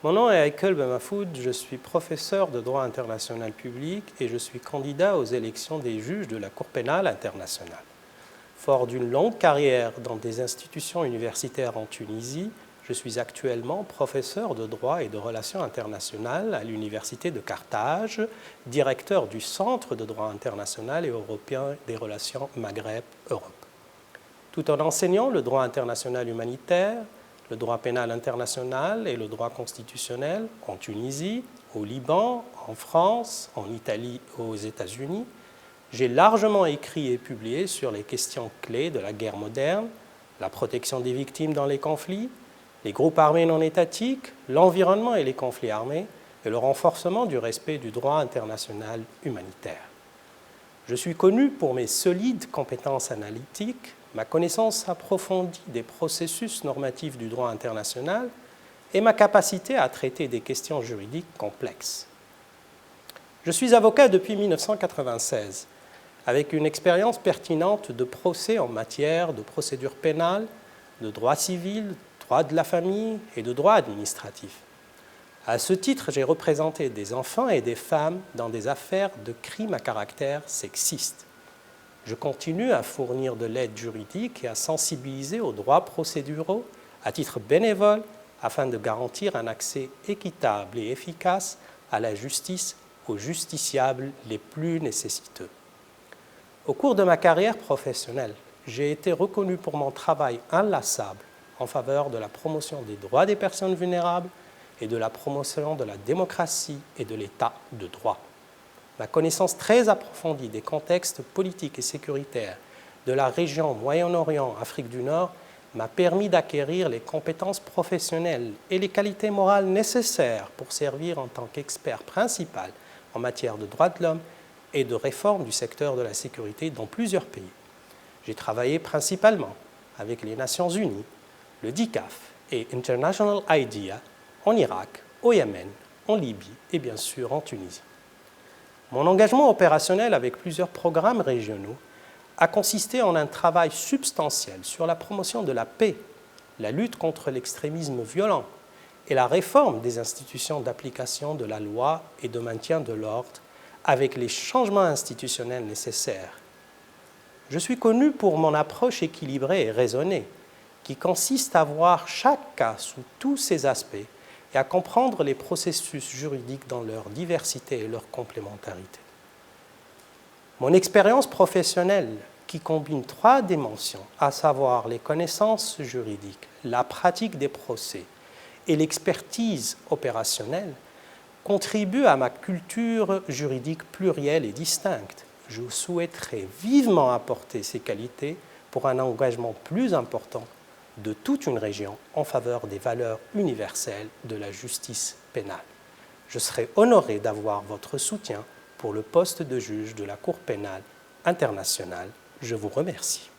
Mon nom est Heikel Benmafoud, je suis professeur de droit international public et je suis candidat aux élections des juges de la Cour pénale internationale. Fort d'une longue carrière dans des institutions universitaires en Tunisie, je suis actuellement professeur de droit et de relations internationales à l'Université de Carthage, directeur du Centre de droit international et européen des relations Maghreb-Europe. Tout en enseignant le droit international humanitaire, le droit pénal international et le droit constitutionnel en Tunisie, au Liban, en France, en Italie et aux États-Unis, j'ai largement écrit et publié sur les questions clés de la guerre moderne, la protection des victimes dans les conflits, les groupes armés non étatiques, l'environnement et les conflits armés, et le renforcement du respect du droit international humanitaire. Je suis connu pour mes solides compétences analytiques, ma connaissance approfondie des processus normatifs du droit international et ma capacité à traiter des questions juridiques complexes. Je suis avocat depuis 1996, avec une expérience pertinente de procès en matière de procédure pénale, de droit civil, droit de la famille et de droit administratif. À ce titre, j'ai représenté des enfants et des femmes dans des affaires de crimes à caractère sexiste. Je continue à fournir de l'aide juridique et à sensibiliser aux droits procéduraux à titre bénévole afin de garantir un accès équitable et efficace à la justice aux justiciables les plus nécessiteux. Au cours de ma carrière professionnelle, j'ai été reconnu pour mon travail inlassable en faveur de la promotion des droits des personnes vulnérables et de la promotion de la démocratie et de l'état de droit. Ma connaissance très approfondie des contextes politiques et sécuritaires de la région Moyen-Orient, Afrique du Nord, m'a permis d'acquérir les compétences professionnelles et les qualités morales nécessaires pour servir en tant qu'expert principal en matière de droits de l'homme et de réforme du secteur de la sécurité dans plusieurs pays. J'ai travaillé principalement avec les Nations Unies, le DICAF et International IDEA en Irak, au Yémen, en Libye et bien sûr en Tunisie. Mon engagement opérationnel avec plusieurs programmes régionaux a consisté en un travail substantiel sur la promotion de la paix, la lutte contre l'extrémisme violent et la réforme des institutions d'application de la loi et de maintien de l'ordre avec les changements institutionnels nécessaires. Je suis connu pour mon approche équilibrée et raisonnée, qui consiste à voir chaque cas sous tous ses aspects et à comprendre les processus juridiques dans leur diversité et leur complémentarité. Mon expérience professionnelle, qui combine 3 dimensions, à savoir les connaissances juridiques, la pratique des procès et l'expertise opérationnelle, contribue à ma culture juridique plurielle et distincte. Je souhaiterais vivement apporter ces qualités pour un engagement plus important de toute une région en faveur des valeurs universelles de la justice pénale. Je serai honoré d'avoir votre soutien pour le poste de juge de la Cour pénale internationale. Je vous remercie.